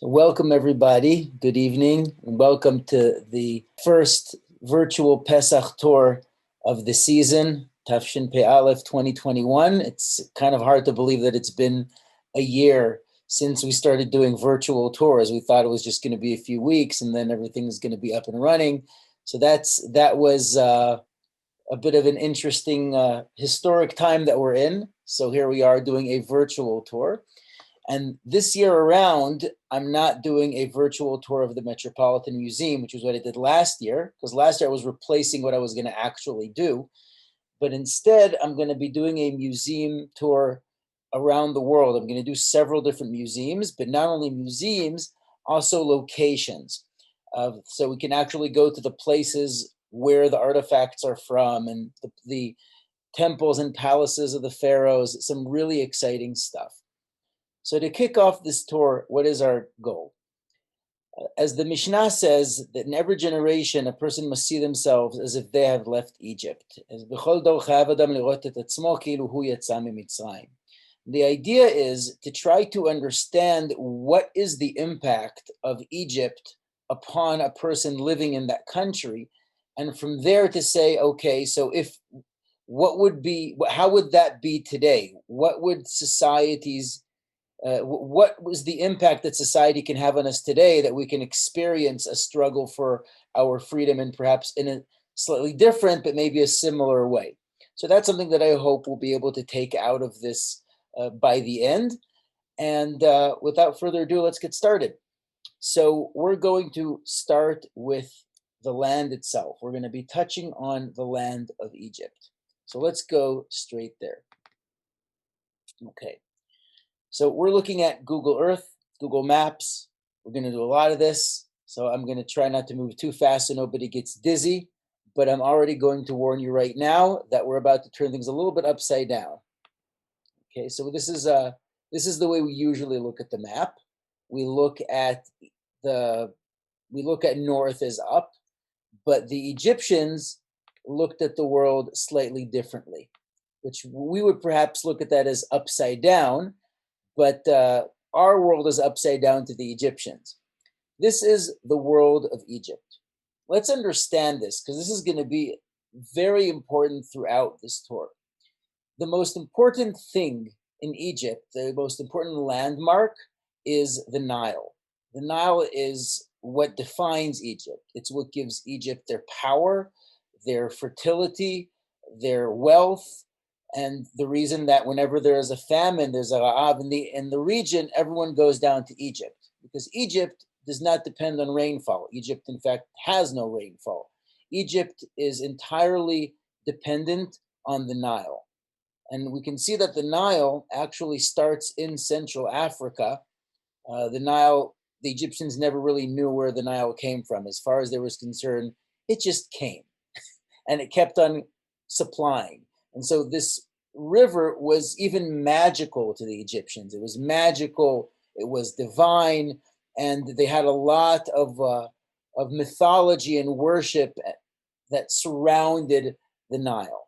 So welcome, everybody. Good evening, and welcome to the first virtual Pesach tour of the season, Tafshin Pei Aleph 2021. It's kind of hard to believe that it's been a year since we started doing virtual tours. We thought it was just going to be a few weeks, and then everything's going to be up and running. So that was a bit of an interesting historic time that we're in. So here we are doing a virtual tour. And this year around, I'm not doing a virtual tour of the Metropolitan Museum, which is what I did last year, because last year I was replacing what I was going to actually do. But instead, I'm going to be doing a museum tour around the world. I'm going to do several different museums, but not only museums, also locations. So we can actually go to the places where the artifacts are from and the temples and palaces of the pharaohs, some really exciting stuff. So to kick off this tour, what is our goal? As the Mishnah says, that in every generation, a person must see themselves as if they have left Egypt. The idea is to try to understand what is the impact of Egypt upon a person living in that country, and from there to say, okay, so how would that be today? What would what was the impact that society can have on us today, that we can experience a struggle for our freedom, and perhaps in a slightly different but maybe a similar way. So that's something that I hope we'll be able to take out of this by the end. And without further ado, let's get started. So we're going to start with the land itself. We're going to be touching on the land of Egypt. So let's go straight there. Okay. So we're looking at Google Earth, Google Maps. We're going to do a lot of this. So I'm going to try not to move too fast so nobody gets dizzy. But I'm already going to warn you right now that we're about to turn things a little bit upside down. Okay, so this is the way we usually look at the map. We look at north as up, but the Egyptians looked at the world slightly differently, which we would perhaps look at that as upside down. But our world is upside down to the Egyptians. This is the world of Egypt. Let's understand this, because this is going to be very important throughout this tour. The most important thing in Egypt, the most important landmark, is the Nile. The Nile is what defines Egypt. It's what gives Egypt their power, their fertility, their wealth, and the reason that whenever there is a famine, there's a ra'ab in the region, everyone goes down to Egypt, because Egypt does not depend on rainfall. Egypt, in fact, has no rainfall. Egypt is entirely dependent on the Nile. And we can see that the Nile actually starts in Central Africa. The Egyptians never really knew where the Nile came from. As far as they was concerned, it just came and it kept on supplying. And so this river was even magical to the Egyptians. It was magical, it was divine, and they had a lot of mythology and worship that surrounded the Nile.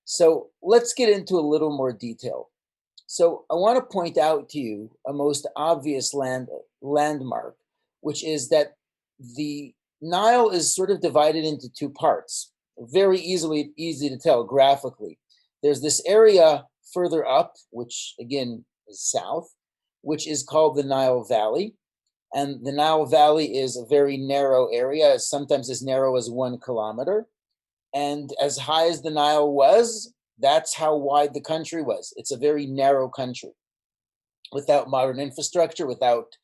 So let's get into a little more detail. So I want to point out to you a most obvious landmark, which is that the Nile is sort of divided into two parts. Very easy to tell graphically. There's this area further up, which again is south, which is called the Nile Valley. And the Nile Valley is a very narrow area, sometimes as narrow as 1 kilometer. And as high as the Nile was, that's how wide the country was. It's a very narrow country without modern infrastructure, without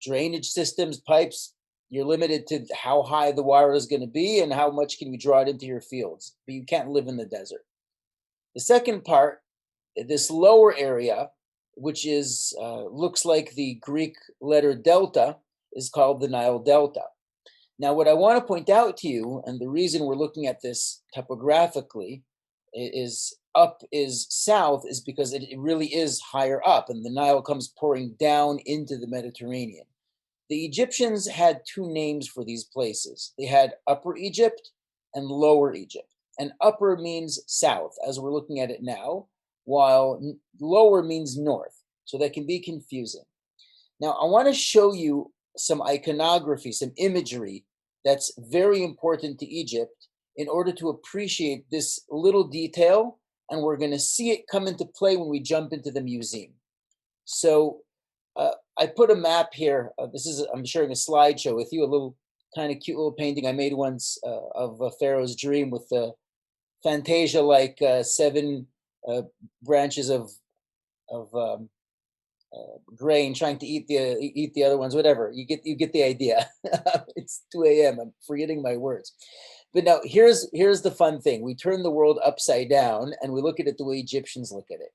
drainage systems, pipes. You're limited to how high the water is going to be and how much can you draw it into your fields, but you can't live in the desert. The second part, this lower area, which is looks like the Greek letter delta, is called the Nile Delta. Now, what I want to point out to you, and the reason we're looking at this topographically, is up is south, is because it really is higher up, and the Nile comes pouring down into the Mediterranean. The Egyptians had two names for these places. They had Upper Egypt and Lower Egypt. And upper means south, as we're looking at it now, while lower means north. So that can be confusing. Now, I want to show you some iconography, some imagery that's very important to Egypt in order to appreciate this little detail, and we're going to see it come into play when we jump into the museum. So I put a map here. I'm sharing a slideshow with you, a little kind of cute little painting I made once of Pharaoh's dream with the Fantasia like seven branches of grain trying to eat the other ones, whatever. You get the idea. It's 2 a.m. I'm forgetting my words. But now here's the fun thing. We turn the world upside down and we look at it the way Egyptians look at it.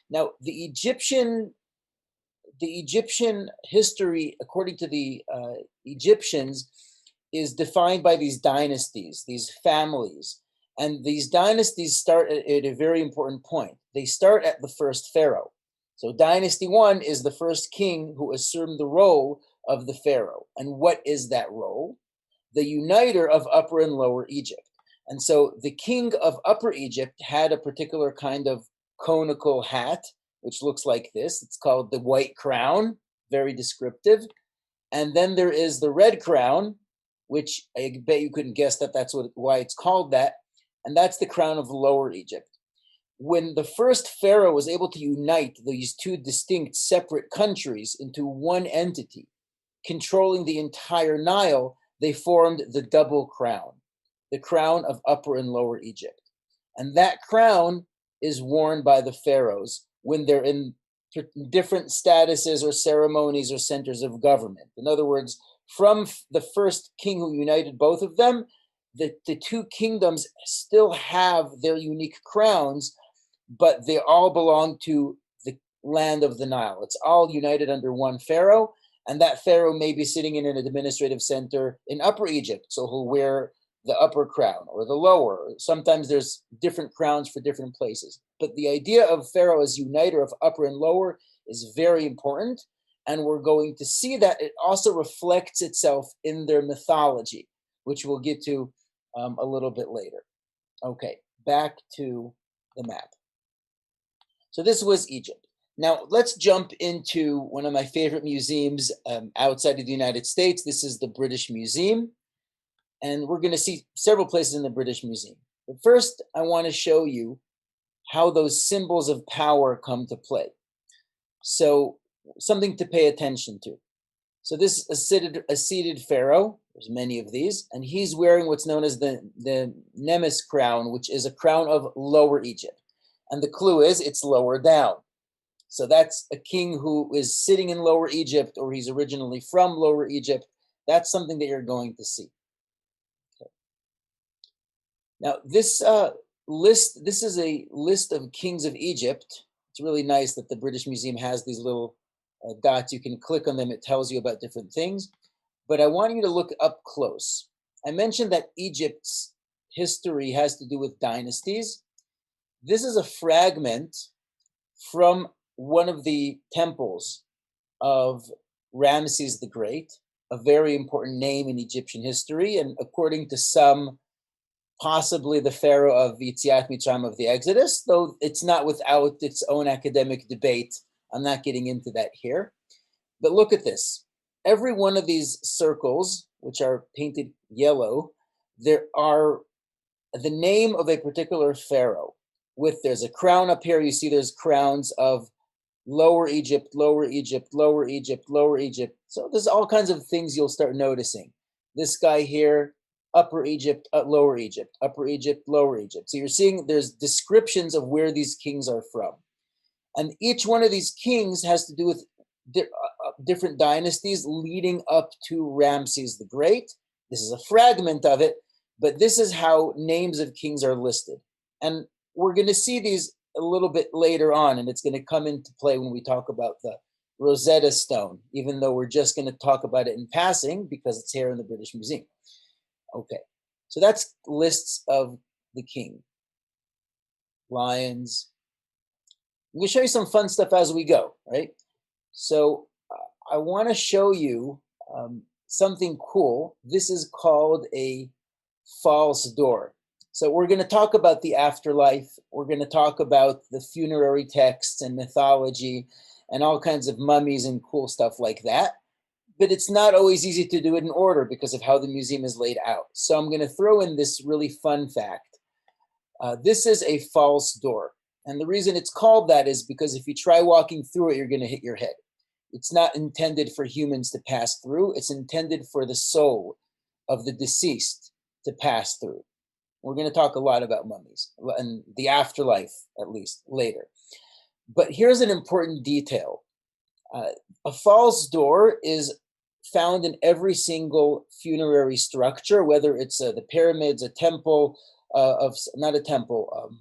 Now, the Egyptian history, according to the Egyptians, is defined by these dynasties, these families. And these dynasties start at a very important point. They start at the first pharaoh. So, Dynasty 1 is the first king who assumed the role of the pharaoh. And what is that role? The uniter of Upper and Lower Egypt. And so, the king of Upper Egypt had a particular kind of conical hat, which looks like this. It's called the white crown, very descriptive. And then there is the red crown, which I bet you couldn't guess why it's called that. And that's the crown of Lower Egypt. When the first pharaoh was able to unite these two distinct separate countries into one entity, controlling the entire Nile, they formed the double crown, the crown of Upper and Lower Egypt. And that crown is worn by the pharaohs when they're in different statuses or ceremonies or centers of government. In other words, from the first king who united both of them, the two kingdoms still have their unique crowns, but they all belong to the land of the Nile. It's all united under one pharaoh, and that pharaoh may be sitting in an administrative center in Upper Egypt, so he'll wear the upper crown or the lower. Sometimes there's different crowns for different places. But the idea of pharaoh as uniter of upper and lower is very important, and we're going to see that it also reflects itself in their mythology, which we'll get to a little bit later. Okay, back to the map. So this was Egypt. Now let's jump into one of my favorite museums outside of the United States. This is the British Museum. And we're going to see several places in the British Museum. But first, I want to show you how those symbols of power come to play. So something to pay attention to. So this is a seated pharaoh. There's many of these. And he's wearing what's known as the Nemes crown, which is a crown of Lower Egypt. And the clue is it's lower down. So that's a king who is sitting in Lower Egypt, or he's originally from Lower Egypt. That's something that you're going to see. Now, this is a list of kings of Egypt. It's really nice that the British Museum has these little dots. You can click on them. It tells you about different things. But I want you to look up close. I mentioned that Egypt's history has to do with dynasties. This is a fragment from one of the temples of Ramses the Great, a very important name in Egyptian history. And according to some, possibly the pharaoh of Yetziat Mitzrayim of the Exodus, though it's not without its own academic debate. I'm not getting into that here. But look at this. Every one of these circles, which are painted yellow, there are the name of a particular pharaoh. There's a crown up here. You see there's crowns of Lower Egypt, Lower Egypt, Lower Egypt, Lower Egypt. So there's all kinds of things you'll start noticing. This guy here, Upper Egypt, Lower Egypt, Upper Egypt, Lower Egypt. So you're seeing there's descriptions of where these kings are from. And each one of these kings has to do with different dynasties leading up to Ramses the Great. This is a fragment of it, but this is how names of kings are listed. And we're going to see these a little bit later on, and it's going to come into play when we talk about the Rosetta Stone, even though we're just going to talk about it in passing because it's here in the British Museum. Okay, so that's lists of the king. Lions. I'm going to show you some fun stuff as we go, right? So I want to show you something cool. This is called a false door. So we're going to talk about the afterlife. We're going to talk about the funerary texts and mythology. and all kinds of mummies and cool stuff like that. But it's not always easy to do it in order because of how the museum is laid out. So I'm going to throw in this really fun fact. This is a false door. And the reason it's called that is because if you try walking through it, you're going to hit your head. It's not intended for humans to pass through. It's intended for the soul of the deceased to pass through. We're going to talk a lot about mummies and the afterlife, at least later. But here's an important detail. A false door is found in every single funerary structure, whether it's the pyramids, a temple not a temple,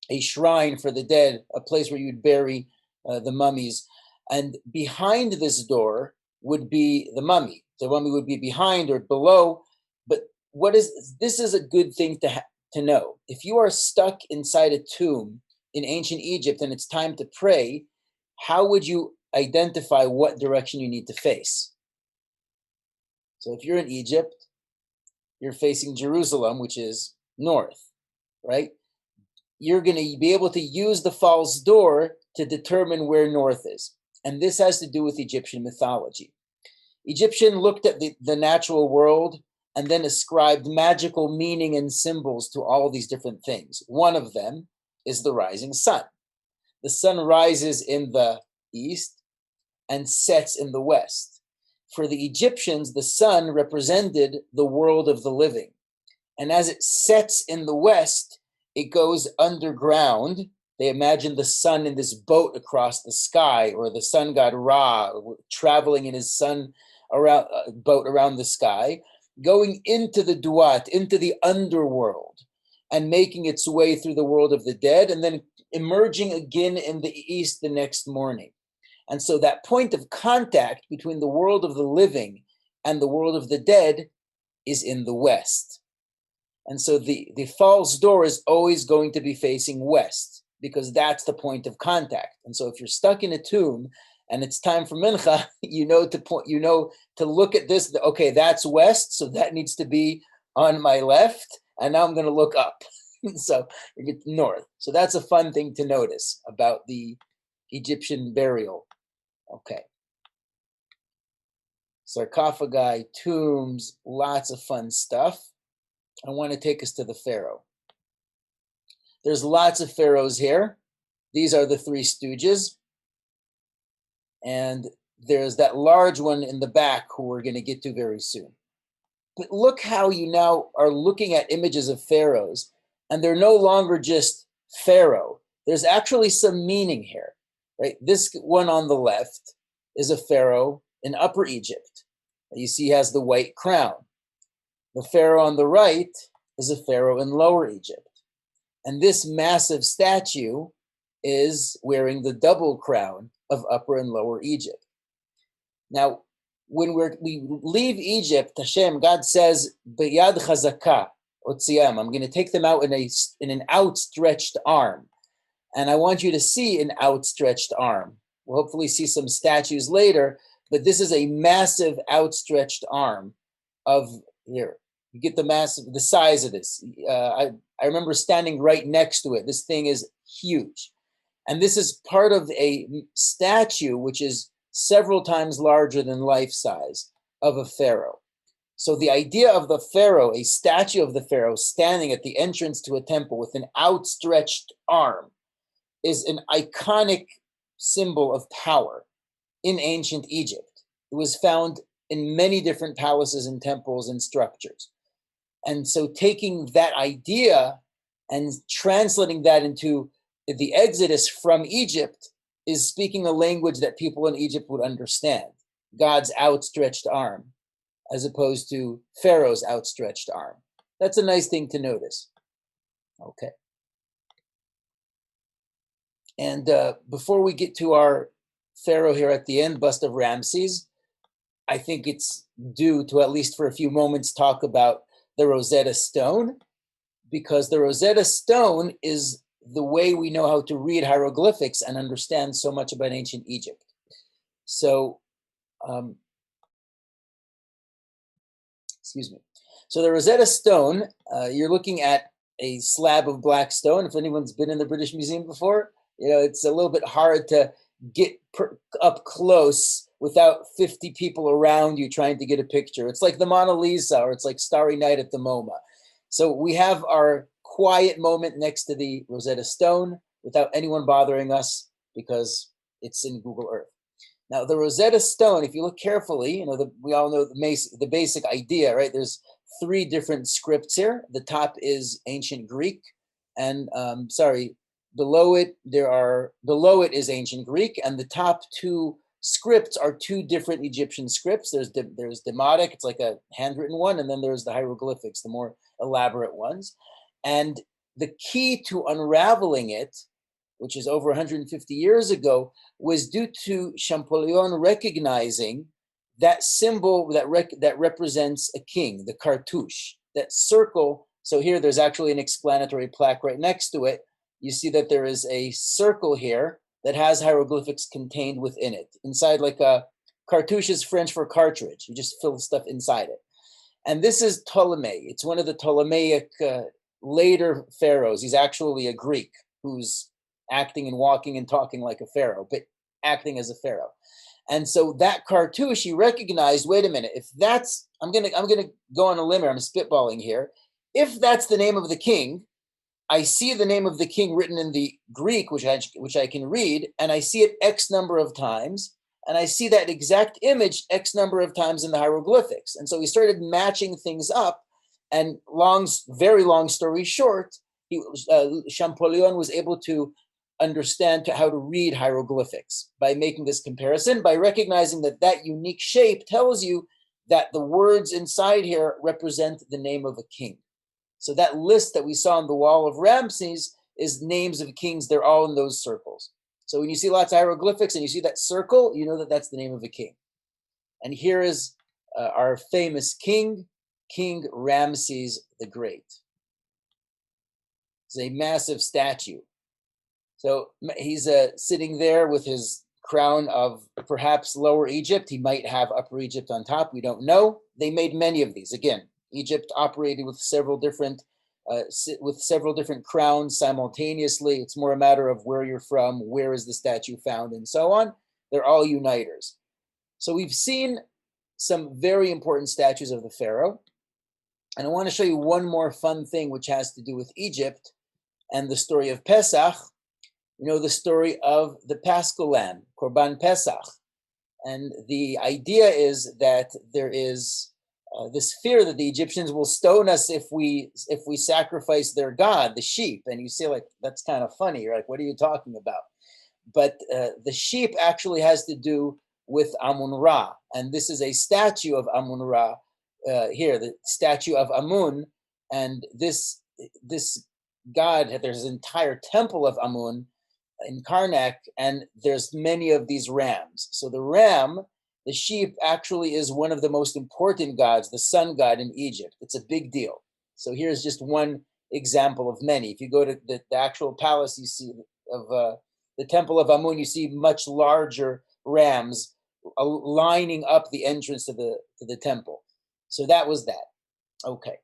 a shrine for the dead, a place where you'd bury the mummies. And behind this door would be the mummy. The mummy would be behind or below. But this is a good thing to know. If you are stuck inside a tomb in ancient Egypt and it's time to pray, how would you identify what direction you need to face? So if you're in Egypt, you're facing Jerusalem, which is north, right? You're going to be able to use the false door to determine where north is. And this has to do with Egyptian mythology. Egyptian looked at the natural world and then ascribed magical meaning and symbols to all these different things. One of them is the rising sun. The sun rises in the east and sets in the west. For the Egyptians, the sun represented the world of the living. And as it sets in the west, it goes underground. They imagined the sun in this boat across the sky, or the sun god Ra traveling in his boat around the sky, going into the Duat, into the underworld, and making its way through the world of the dead, and then emerging again in the east the next morning. And so that point of contact between the world of the living and the world of the dead is in the west. And so the false door is always going to be facing west, because that's the point of contact. And so if you're stuck in a tomb and it's time for mincha, you know to look at this. Okay, that's west, so that needs to be on my left, and now I'm going to look up. So you get north. So that's a fun thing to notice about the Egyptian burial. Okay. Sarcophagi, tombs, lots of fun stuff. I want to take us to the pharaoh. There's lots of pharaohs here. These are the three stooges. And there's that large one in the back who we're going to get to very soon. But look how you now are looking at images of pharaohs, and they're no longer just pharaoh. There's actually some meaning here, right? This one on the left is a pharaoh in Upper Egypt. You see he has the white crown. The pharaoh on the right is a pharaoh in Lower Egypt. And this massive statue is wearing the double crown of Upper and Lower Egypt. Now, when we leave Egypt, Hashem, God says, "B'yad chazaka otziam." I'm going to take them out in an outstretched arm. And I want you to see an outstretched arm. We'll hopefully see some statues later, but this is a massive outstretched arm of here. You get the size of this. I remember standing right next to it. This thing is huge. And this is part of a statue which is several times larger than life size of a pharaoh. So the idea of the pharaoh, a statue of the pharaoh standing at the entrance to a temple with an outstretched arm, is an iconic symbol of power in ancient Egypt. It was found in many different palaces and temples and structures. And so taking that idea and translating that into the Exodus from Egypt is speaking a language that people in Egypt would understand. God's outstretched arm, as opposed to Pharaoh's outstretched arm. That's a nice thing to notice. Okay. And before we get to our Pharaoh here at the end, bust of Ramses, I think it's due to, at least for a few moments, talk about the Rosetta Stone, because the Rosetta Stone is the way we know how to read hieroglyphics and understand so much about ancient Egypt. So, excuse me. So the Rosetta Stone, you're looking at a slab of black stone. If anyone's been in the British Museum before, it's a little bit hard to get up close without 50 people around you trying to get a picture. It's like the Mona Lisa, or it's like Starry Night at the MoMA. So we have our quiet moment next to the Rosetta Stone without anyone bothering us because it's in Google Earth. Now, the Rosetta Stone, if you look carefully, we all know the basic idea, right? There's 3 different scripts here. The top is ancient Greek, and below it is ancient Greek, and the top 2 scripts are 2 different Egyptian scripts. There's Demotic, it's like a handwritten one, and then there's the hieroglyphics, the more elaborate ones. And the key to unraveling it, which is over 150 years ago, was due to Champollion recognizing that symbol that represents a king, the cartouche, that circle. So here there's actually an explanatory plaque right next to it. You see that there is a circle here that has hieroglyphics contained within it. Inside, like a cartouche is French for cartridge. You just fill stuff inside it. And this is Ptolemy. It's one of the Ptolemaic later pharaohs. He's actually a Greek who's acting and walking and talking like a pharaoh, but acting as a pharaoh. And so that cartouche, he recognized, wait a minute, if that's, I'm gonna go on a limb here, I'm spitballing here. If that's the name of the king, I see the name of the king written in the Greek, which I can read, and I see it X number of times, and I see that exact image X number of times in the hieroglyphics. And so he started matching things up, and very long story short, Champollion was able to understand how to read hieroglyphics by making this comparison, by recognizing that unique shape tells you that the words inside here represent the name of a king. So that list that we saw on the wall of Ramses is names of kings. They're all in those circles. So when you see lots of hieroglyphics and you see that circle, you know that that's the name of a king. And here is our famous king, King Ramses the Great. It's a massive statue. So he's sitting there with his crown of perhaps Lower Egypt. He might have Upper Egypt on top. We don't know. They made many of these. Again, Egypt operated with several different crowns simultaneously. It's more a matter of where you're from, where is the statue found, and so on. They're all uniters. So we've seen some very important statues of the pharaoh. And I want to show you one more fun thing which has to do with Egypt and the story of Pesach. You know the story of the Paschal Lamb, Korban Pesach. And the idea is that there is this fear that the Egyptians will stone us if we sacrifice their god, the sheep. And you say, like, that's kind of funny. You're like, what are you talking about? But the sheep actually has to do with Amun-Ra. And this is a statue of Amun-Ra here, the statue of Amun. And this god, there's an entire temple of Amun in Karnak, and there's many of these rams. So the ram, the sheep, actually is one of the most important gods, the sun god in Egypt. It's a big deal. So here's just one example of many. If you go to the actual palace, you see of the temple of Amun, you see much larger rams lining up the entrance to the temple. So that was that. Okay.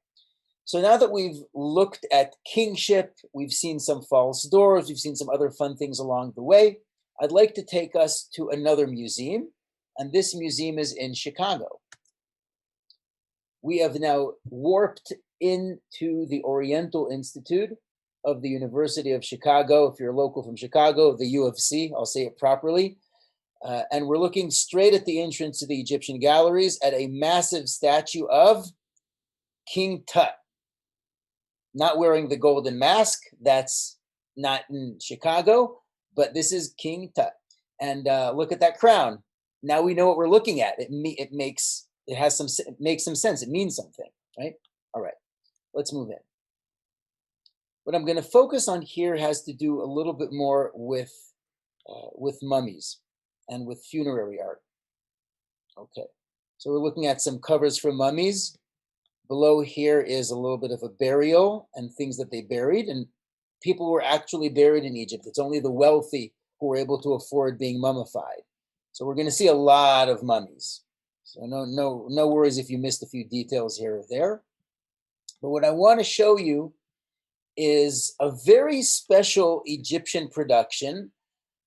So now that we've looked at kingship, we've seen some false doors, we've seen some other fun things along the way, I'd like to take us to another museum, and this museum is in Chicago. We have now warped into the Oriental Institute of the University of Chicago. If you're local from Chicago, the U of C, I'll say it properly. And we're looking straight at the entrance to the Egyptian galleries at a massive statue of King Tut. Not wearing the golden mask, that's not in Chicago, but this is King Tut. And look at that crown. Now we know what we're looking at. It makes some sense. It means something, right? All right, let's move in. What I'm going to focus on here has to do a little bit more with mummies and with funerary art. Okay, so we're looking at some covers for mummies. Below here is a little bit of a burial and things that they buried, and people were actually buried in Egypt. It's only the wealthy who were able to afford being mummified. So we're going to see a lot of mummies. So no worries if you missed a few details here or there. But what I want to show you is a very special Egyptian production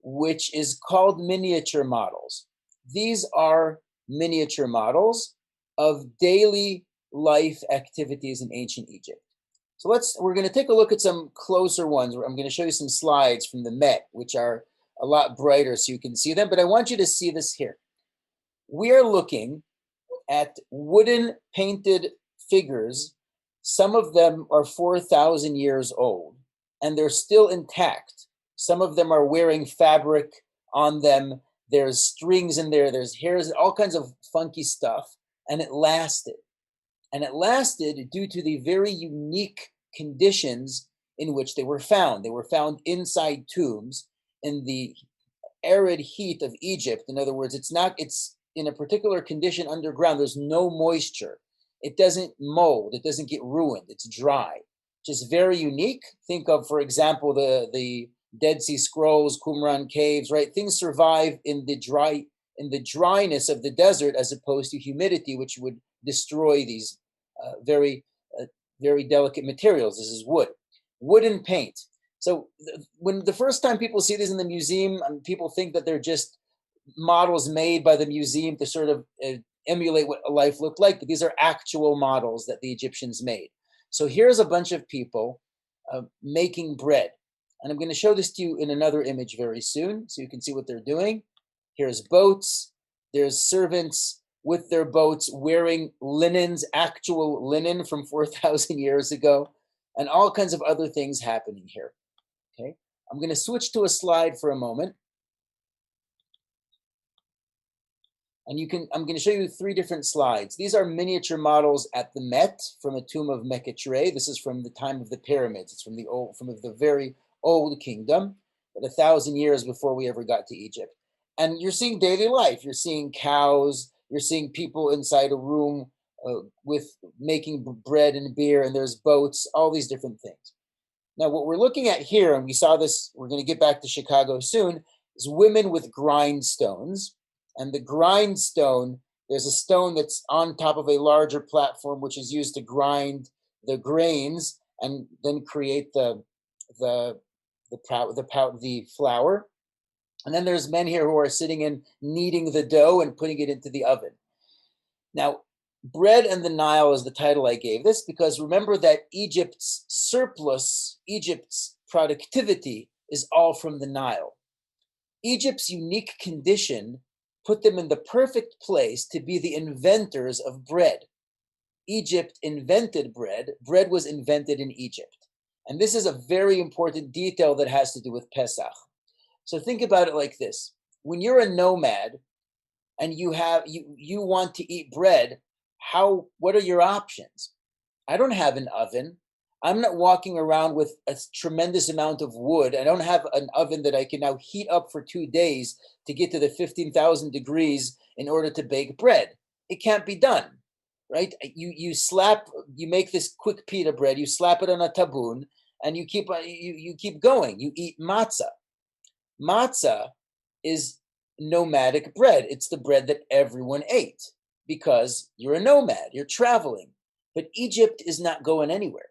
which is called miniature models. These are miniature models of daily life activities in ancient Egypt. So we're going to take a look at some closer ones. I'm going to show you some slides from the Met, which are a lot brighter so you can see them, but I want you to see this here. We are looking at wooden painted figures. Some of them are 4,000 years old and they're still intact. Some of them are wearing fabric on them. There's strings in there, there's hairs, all kinds of funky stuff. And it lasted. And it lasted due to the very unique conditions in which they were found. They were found inside tombs in the arid heat of Egypt. In other words, it's in a particular condition underground. There's no moisture. It doesn't mold. It doesn't get ruined. It's dry, which is very unique. Think of, for example, the Dead Sea Scrolls, Qumran caves, right? Things survive in the dryness of the desert as opposed to humidity, which would destroy these very, very delicate materials. This is wood and paint. So when the first time people see these in the museum, people think that they're just models made by the museum to sort of emulate what a life looked like, but these are actual models that the Egyptians made. So here's a bunch of people making bread. And I'm going to show this to you in another image very soon so you can see what they're doing. Here's boats. There's servants with their boats wearing linens, actual linen from 4,000 years ago, and all kinds of other things happening here. Okay, I'm going to switch to a slide for a moment. And I'm going to show you 3 different slides. These are miniature models at the Met from a tomb of Mequetre. This is from the time of the pyramids. It's from the very old kingdom, but 1,000 years before we ever got to Egypt. And you're seeing daily life. You're seeing cows. You're seeing people inside a room with making bread and beer, and there's boats, all these different things. Now, what we're looking at here, and we saw this, we're going to get back to Chicago soon, is women with grindstones. And the grindstone, there's a stone that's on top of a larger platform, which is used to grind the grains and then create the flour. And then there's men here who are sitting and kneading the dough and putting it into the oven. Now, Bread and the Nile is the title I gave this because remember that Egypt's surplus, Egypt's productivity is all from the Nile. Egypt's unique condition put them in the perfect place to be the inventors of bread. Egypt invented bread. Bread was invented in Egypt. And this is a very important detail that has to do with Pesach. So think about it like this. When you're a nomad and you want to eat bread, what are your options? I don't have an oven. I'm not walking around with a tremendous amount of wood. I don't have an oven that I can now heat up for 2 days to get to the 15,000 degrees in order to bake bread. It can't be done, right? You make this quick pita bread, you slap it on a tabun, and you keep going. You eat matzah. Matzah is nomadic bread. It's the bread that everyone ate because you're a nomad, you're traveling. But Egypt is not going anywhere.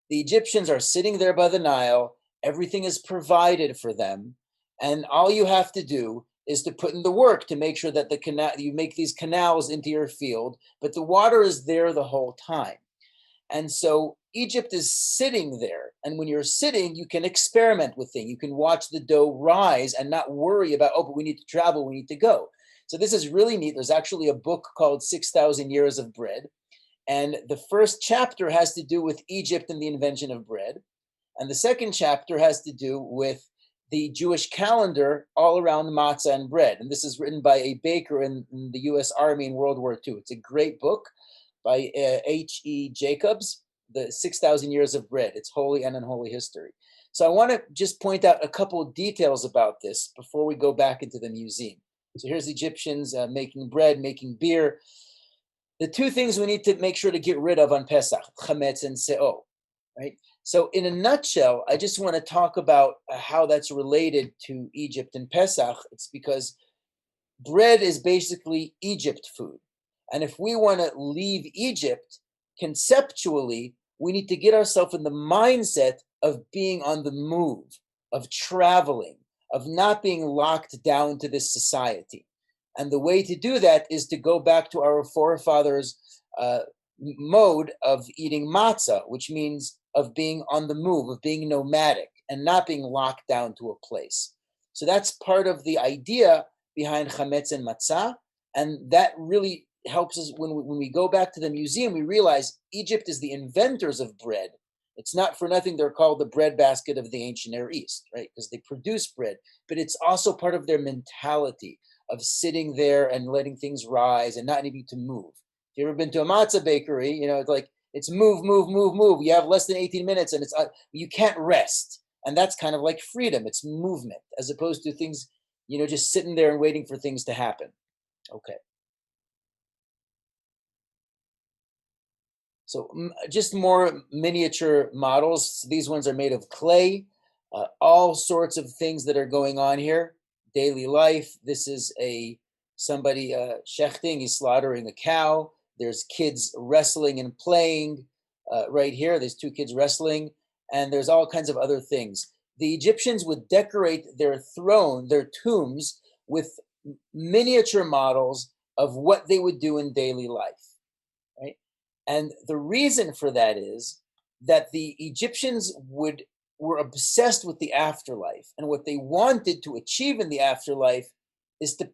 The Egyptians are sitting there by the Nile. Everything is provided for them. And all you have to do is to put in the work to make sure that you make these canals into your field, but the water is there the whole time. And so Egypt is sitting there. And when you're sitting, you can experiment with things. You can watch the dough rise and not worry about, oh, but we need to travel, we need to go. So this is really neat. There's actually a book called 6,000 Years of Bread. And the first chapter has to do with Egypt and the invention of bread. And the second chapter has to do with the Jewish calendar all around matzah and bread. And this is written by a baker in the US Army in World War II. It's a great book by H.E. Jacobs, the 6,000 Years of Bread. It's holy and unholy history. So I want to just point out a couple of details about this before we go back into the museum. So here's Egyptians making bread, making beer. The 2 things we need to make sure to get rid of on Pesach, chametz and se'o, right? So in a nutshell, I just want to talk about how that's related to Egypt and Pesach. It's because bread is basically Egypt food. And if we want to leave Egypt, conceptually, we need to get ourselves in the mindset of being on the move, of traveling, of not being locked down to this society. And the way to do that is to go back to our forefathers' mode of eating matzah, which means of being on the move, of being nomadic and not being locked down to a place. So that's part of the idea behind chametz and matzah. And that really helps us when we go back to the museum, we realize Egypt is the inventors of bread. It's not for nothing they're called the breadbasket of the ancient Near East, right? Because they produce bread, but it's also part of their mentality of sitting there and letting things rise and not needing to move. If you've ever been to a matzah bakery, it's like it's move, move, move, move. You have less than 18 minutes and you can't rest. And that's kind of like freedom. It's movement as opposed to things, just sitting there and waiting for things to happen. Okay. So just more miniature models. These ones are made of clay, all sorts of things that are going on here. Daily life. This is somebody shechting, he's slaughtering a cow. There's kids wrestling and playing right here. There's two kids wrestling, and there's all kinds of other things. The Egyptians would decorate their tombs, with miniature models of what they would do in daily life, right? And the reason for that is that the Egyptians were obsessed with the afterlife, and what they wanted to achieve in the afterlife is to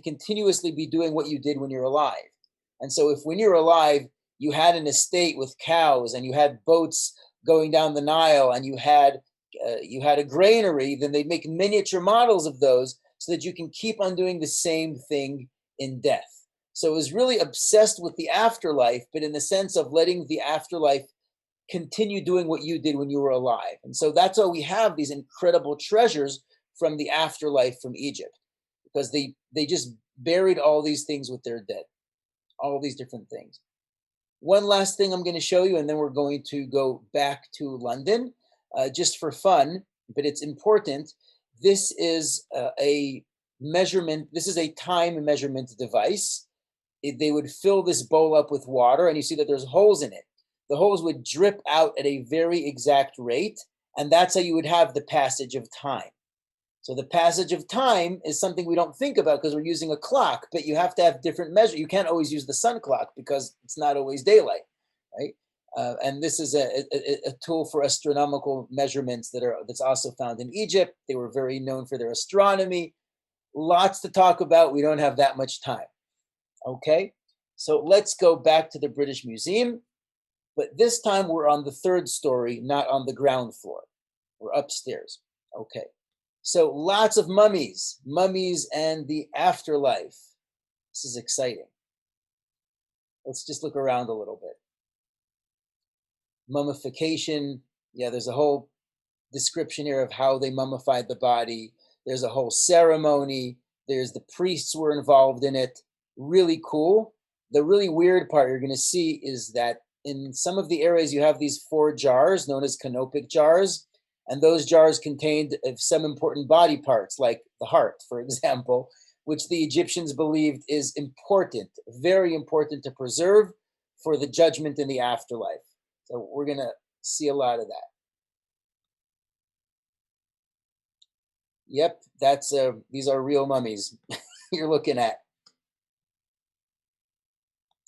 continuously be doing what you did when you're alive. And so if when you're alive, you had an estate with cows and you had boats going down the Nile and you had a granary, then they make miniature models of those so that you can keep on doing the same thing in death. So it was really obsessed with the afterlife, but in the sense of letting the afterlife continue doing what you did when you were alive. And so that's why we have these incredible treasures from the afterlife from Egypt, because they just buried all these things with their dead, all these different things. One last thing I'm going to show you, and then we're going to go back to London just for fun, but it's important. This is a measurement. This is a time measurement device. They would fill this bowl up with water, and you see that there's holes in it. The holes would drip out at a very exact rate, and that's how you would have the passage of time. So the passage of time is something we don't think about because we're using a clock, but you have to have different measures. You can't always use the sun clock because it's not always daylight, right? And this is a tool for astronomical measurements that's also found in Egypt. They were very known for their astronomy. Lots to talk about. We don't have that much time. Okay, so let's go back to the British Museum, but this time we're on the third story, not on the ground floor. We're upstairs. Okay, so lots of mummies and the afterlife. This is exciting. Let's just look around a little bit. Mummification. Yeah, there's a whole description here of how they mummified the body. There's a whole ceremony. There's the priests were involved in it. Really cool. The really weird part you're going to see is that in some of the areas you have these 4 jars known as canopic jars, and those jars contained some important body parts like the heart, for example, which the Egyptians believed is important, very important to preserve for the judgment in the afterlife. So we're going to see a lot of that. Yep, these are real mummies you're looking at.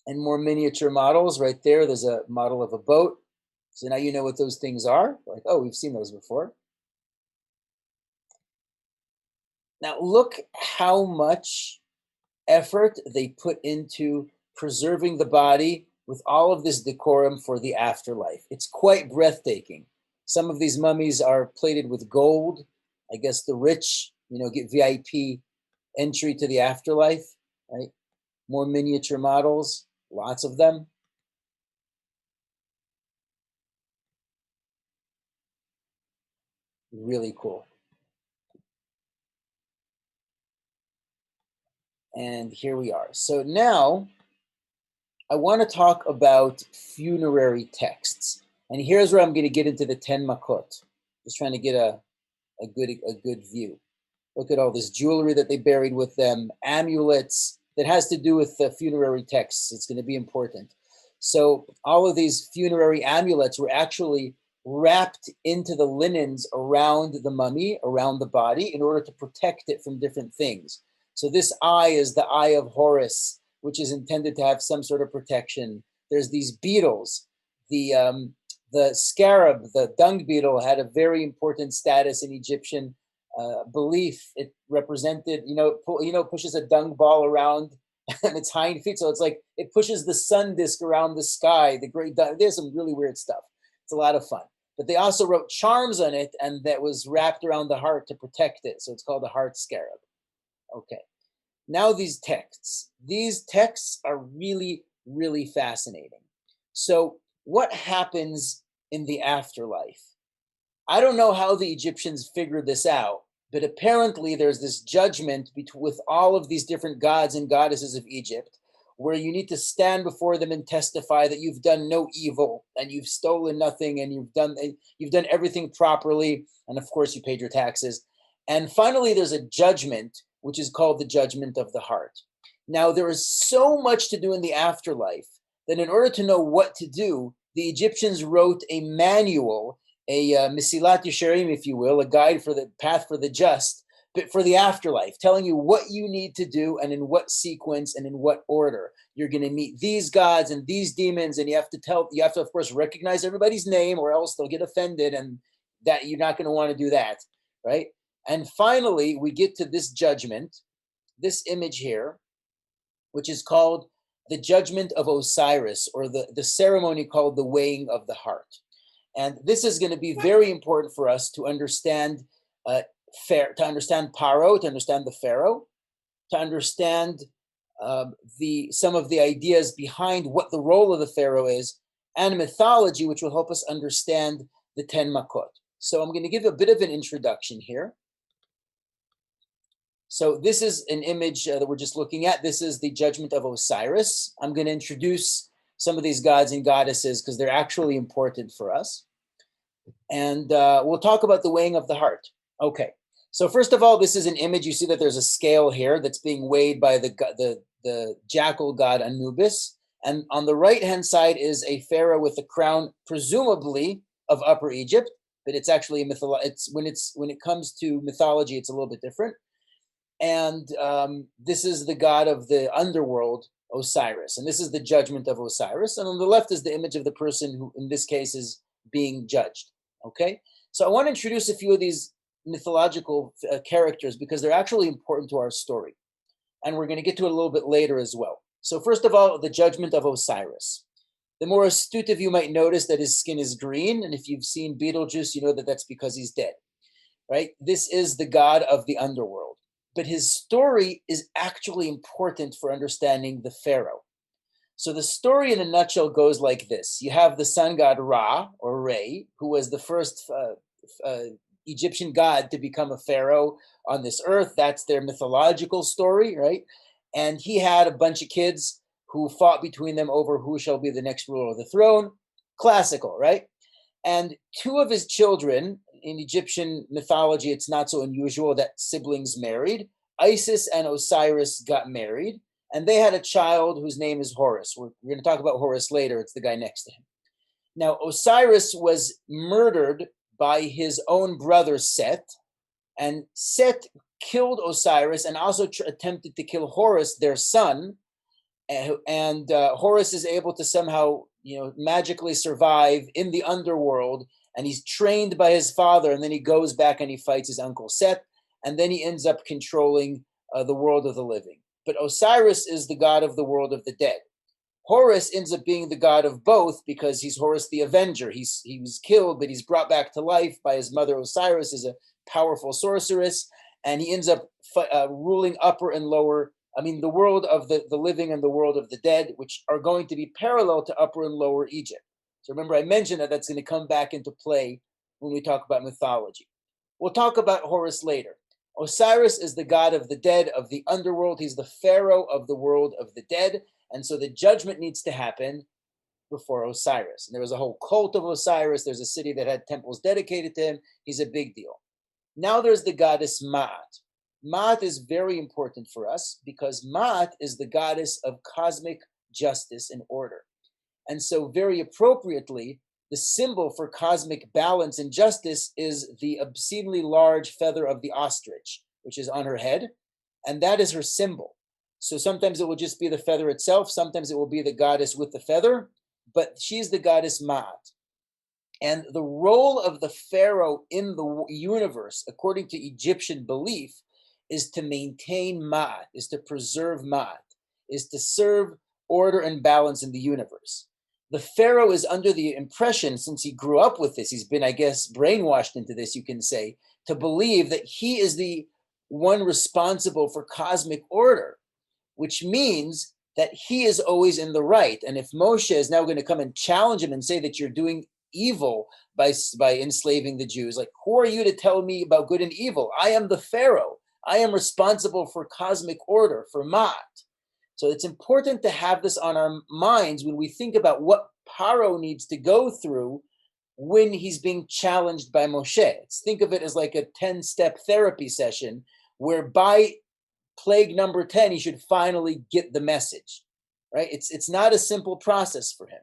And more miniature models right there. There's a model of a boat. So now you know what those things are. Like, oh, we've seen those before. Now look how much effort they put into preserving the body with all of this decorum for the afterlife. It's quite breathtaking. Some of these mummies are plated with gold. I guess the rich, get VIP entry to the afterlife, right? More miniature models. Lots of them. Really cool. And here we are. So now I want to talk about funerary texts. And here's where I'm going to get into the 10 makot. Just trying to get a good view. Look at all this jewelry that they buried with them, amulets that has to do with the funerary texts. It's going to be important. So all of these funerary amulets were actually wrapped into the linens around the mummy, around the body, in order to protect it from different things. So this eye is the eye of Horus, which is intended to have some sort of protection. There's these beetles. The scarab, the dung beetle, had a very important status in Egyptian belief. It represented, pushes a dung ball around and its hind feet. So it's like it pushes the sun disk around the sky. The great dung. There's some really weird stuff. It's a lot of fun. But they also wrote charms on it, and that was wrapped around the heart to protect it. So it's called the heart scarab. Okay. Now these texts. These texts are really, really fascinating. So what happens in the afterlife? I don't know how the Egyptians figured this out, but apparently there's this judgment with all of these different gods and goddesses of Egypt, where you need to stand before them and testify that you've done no evil and you've stolen nothing and you've done everything properly, and of course you paid your taxes. And finally there's a judgment, which is called the judgment of the heart. Now there is so much to do in the afterlife that in order to know what to do, the Egyptians wrote a manual, a Mesilat Yesharim, if you will, a guide for the path for the just, but for the afterlife, telling you what you need to do and in what sequence and in what order. You're going to meet these gods and these demons, and you have to, of course, recognize everybody's name, or else they'll get offended, and that you're not going to want to do that, right? And finally, we get to this judgment, this image here, which is called the judgment of Osiris, or the ceremony called the weighing of the heart. And this is going to be very important for us to understand to understand Paro, to understand the Pharaoh, to understand some of the ideas behind what the role of the Pharaoh is, and mythology, which will help us understand the 10 Makot. So I'm going to give a bit of an introduction here. So this is an image that we're just looking at. This is the judgment of Osiris. I'm going to introduce some of these gods and goddesses because they're actually important for us. And we'll talk about the weighing of the heart. Okay. So first of all, this is an image. You see that there's a scale here that's being weighed by the jackal god Anubis. And on the right-hand side is a pharaoh with a crown, presumably of Upper Egypt, but it's actually when it comes to mythology, it's a little bit different. And this is the god of the underworld, Osiris. And this is the judgment of Osiris. And on the left is the image of the person who, in this case, is being judged. Okay? So I want to introduce a few of these mythological characters because they're actually important to our story. And we're going to get to it a little bit later as well. So first of all, the judgment of Osiris. The more astute of you might notice that his skin is green. And if you've seen Beetlejuice, you know that that's because he's dead. Right? This is the god of the underworld. But his story is actually important for understanding the pharaoh. So the story in a nutshell goes like this. You have the sun god Ra, or Re, who was the first Egyptian god to become a pharaoh on this earth. That's their mythological story, right? And he had a bunch of kids who fought between them over who shall be the next ruler of the throne. Classical, right? And two of his children, in Egyptian mythology, it's not so unusual that siblings married. Isis and Osiris got married, and they had a child whose name is Horus. We're going to talk about Horus later. It's the guy next to him. Now, Osiris was murdered by his own brother Set, and Set killed Osiris and also attempted to kill Horus, their son. And Horus is able to somehow, magically survive in the underworld, and he's trained by his father, and then he goes back and he fights his uncle Set, and then he ends up controlling the world of the living. But Osiris is the god of the world of the dead. Horus ends up being the god of both because he's Horus the Avenger. He was killed, but he's brought back to life by his mother Osiris, is a powerful sorceress, and he ends up ruling upper and lower, the world of the living and the world of the dead, which are going to be parallel to Upper and Lower Egypt. So remember, I mentioned that that's going to come back into play when we talk about mythology. We'll talk about Horus later. Osiris is the god of the dead, of the underworld. He's the pharaoh of the world of the dead. And so the judgment needs to happen before Osiris. And there was a whole cult of Osiris. There's a city that had temples dedicated to him. He's a big deal. Now there's the goddess Ma'at. Ma'at is very important for us because Ma'at is the goddess of cosmic justice and order. And so very appropriately, The symbol for cosmic balance and justice is the obscenely large feather of the ostrich, which is on her head, and that is her symbol. So sometimes it will just be the feather itself, sometimes it will be the goddess with the feather, but she's the goddess Ma'at. And the role of the pharaoh in the universe, according to Egyptian belief, is to maintain Ma'at, is to preserve Ma'at, is to serve order and balance in the universe. The pharaoh is under the impression, since he grew up with this, he's been, I guess, brainwashed into this, you can say, to believe that he is the one responsible for cosmic order, which means that he is always in the right. And if Moshe is now going to come and challenge him and say that you're doing evil by enslaving the Jews, like, who are you to tell me about good and evil? I am the pharaoh. I am responsible for cosmic order, for Ma'at. So it's important to have this on our minds when we think about what Paro needs to go through when he's being challenged by Moshe. Think of it as like a 10-step therapy session where by plague number 10, he should finally get the message, right? It's not a simple process for him.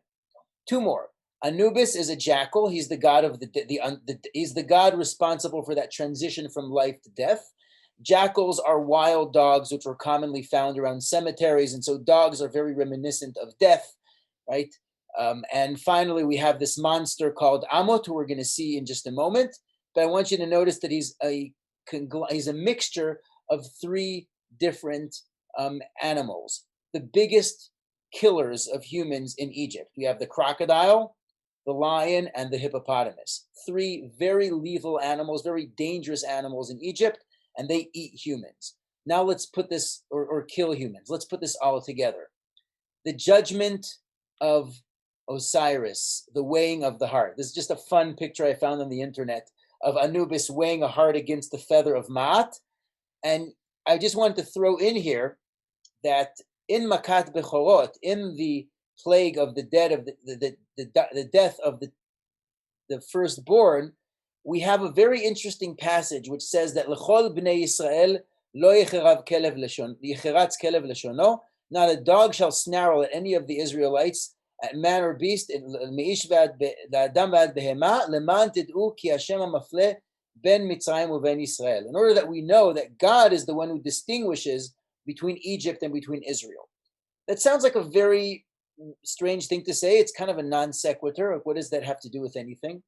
Two more. Anubis is a jackal. He's the god of he's the god responsible for that transition from life to death. Jackals are wild dogs, which were commonly found around cemeteries, and so dogs are very reminiscent of death, right? And finally, we have this monster called Amot, who we're going to see in just a moment. But I want you to notice that he's a mixture of three different animals. The biggest killers of humans in Egypt. We have the crocodile, the lion, and the hippopotamus. Three very lethal animals, very dangerous animals in Egypt, and they eat humans. Now let's put this, or kill humans. Let's put this all together. The judgment of Osiris, the weighing of the heart. This is just a fun picture I found on the internet of Anubis weighing a heart against the feather of Ma'at. And I just wanted to throw in here that in Makat Bechorot, in the plague of the dead of the death of the firstborn, we have a very interesting passage which says that L'chol bnei Yisrael lo yicheratz kelev leshono, not a dog shall snarl at any of the Israelites, at man or beast, me'ish v'adam v'ad behema, leman tid'u ki Hashem ha'mafleh ben Mitzrayim uven Yisrael. In order that we know that God is the one who distinguishes between Egypt and between Israel. That sounds like a very strange thing to say. It's kind of a non sequitur. What does that have to do with anything?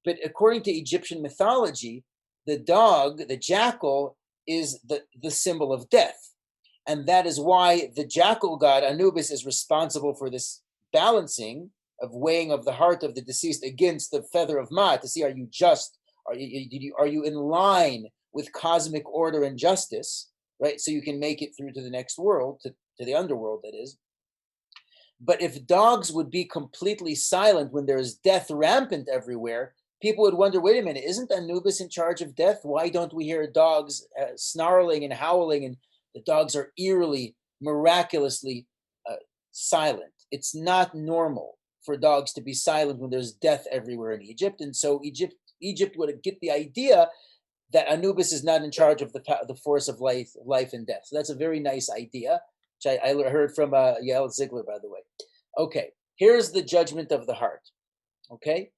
But according to Egyptian mythology, the dog, the jackal, is the symbol of death. And that is why the jackal god Anubis is responsible for this balancing of weighing of the heart of the deceased against the feather of Ma'at to see, are you just? Are you in line with cosmic order and justice, right? So you can make it through to the next world, to the underworld, that is. But if dogs would be completely silent when there is death rampant everywhere, people would wonder, wait a minute, isn't Anubis in charge of death? Why don't we hear dogs snarling and howling, and the dogs are eerily, miraculously silent? It's not normal for dogs to be silent when there's death everywhere in Egypt. And so Egypt would get the idea that Anubis is not in charge of the force of life and death. So that's a very nice idea, which I heard from Yael Ziegler, by the way. Okay, here's the judgment of the heart. Okay,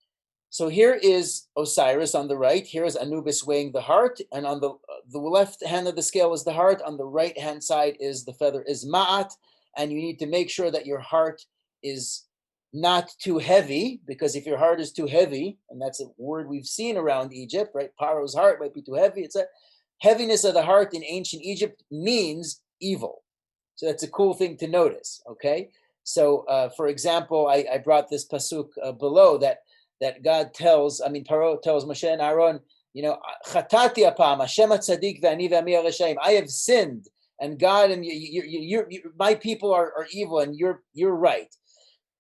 so here is Osiris on the right. Here is Anubis weighing the heart, and on the left hand of the scale is the heart. On the right hand side is the feather, is Ma'at, and you need to make sure that your heart is not too heavy, because if your heart is too heavy, and that's a word we've seen around Egypt, right? Paro's heart might be too heavy. It's a heaviness of the heart in ancient Egypt means evil. So that's a cool thing to notice, okay? So, for example, I brought this pasuk below that God tells, Paro tells Moshe and Aaron, Chatati apam, Hashem tzaddik ve'ani ve'ami reshaim. I have sinned, and God and you, my people are evil, and you're right.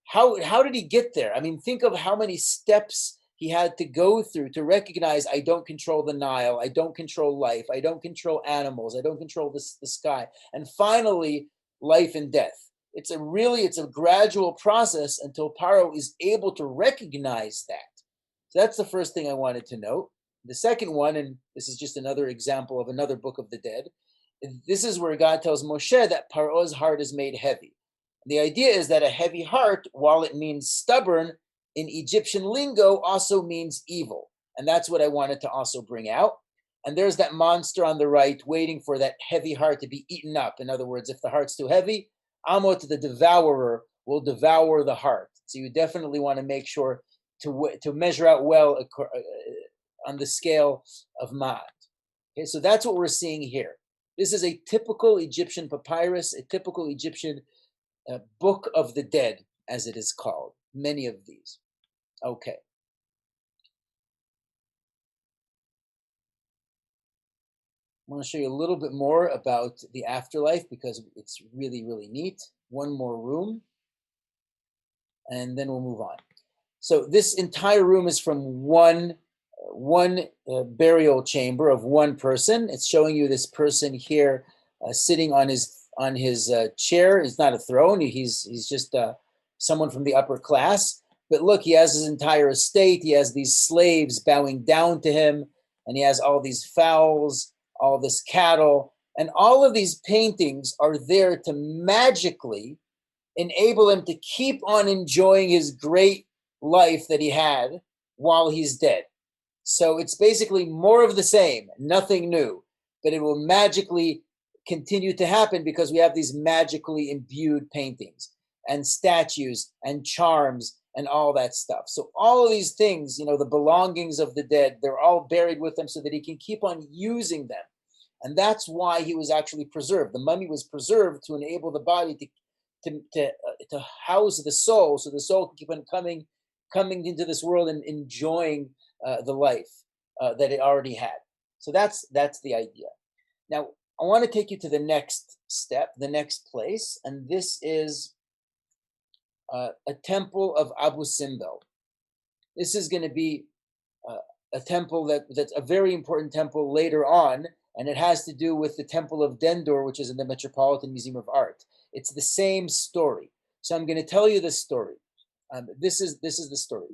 How did he get there? Think of how many steps he had to go through to recognize, I don't control the Nile, I don't control life, I don't control animals, I don't control the sky, and finally, life and death. It's a gradual process until Paro is able to recognize that. So that's the first thing I wanted to note. The second one, and this is just another example of another book of the dead, this is where God tells Moshe that Paro's heart is made heavy. The idea is that a heavy heart, while it means stubborn, in Egyptian lingo also means evil. And that's what I wanted to also bring out. And there's that monster on the right waiting for that heavy heart to be eaten up. In other words, if the heart's too heavy, Amot, the devourer, will devour the heart. So you definitely want to make sure to measure out well on the scale of Ma'at. Okay, so that's what we're seeing here. This is a typical Egyptian papyrus, a typical Egyptian book of the dead, as it is called. Many of these. Okay. I want to show you a little bit more about the afterlife because it's really, really neat. One more room, and then we'll move on. So this entire room is from one burial chamber of one person. It's showing you this person here sitting on his chair. It's not a throne. He's just someone from the upper class. But look, he has his entire estate. He has these slaves bowing down to him, and he has all these fowls, all this cattle, and all of these paintings are there to magically enable him to keep on enjoying his great life that he had while he's dead. So it's basically more of the same, nothing new, but it will magically continue to happen because we have these magically imbued paintings and statues and charms and all that stuff. So all of these things, the belongings of the dead, they're all buried with them so that he can keep on using them. And that's why he was actually preserved. The mummy was preserved to enable the body to house the soul, so the soul can keep on coming into this world and enjoying the life that it already had. So that's the idea. Now I want to take you to the next step, the next place, and this is a temple of Abu Simbel. This is going to be a temple that's a very important temple later on, and it has to do with the Temple of Dendur, which is in the Metropolitan Museum of Art. It's the same story. So I'm going to tell you this story. This is the story.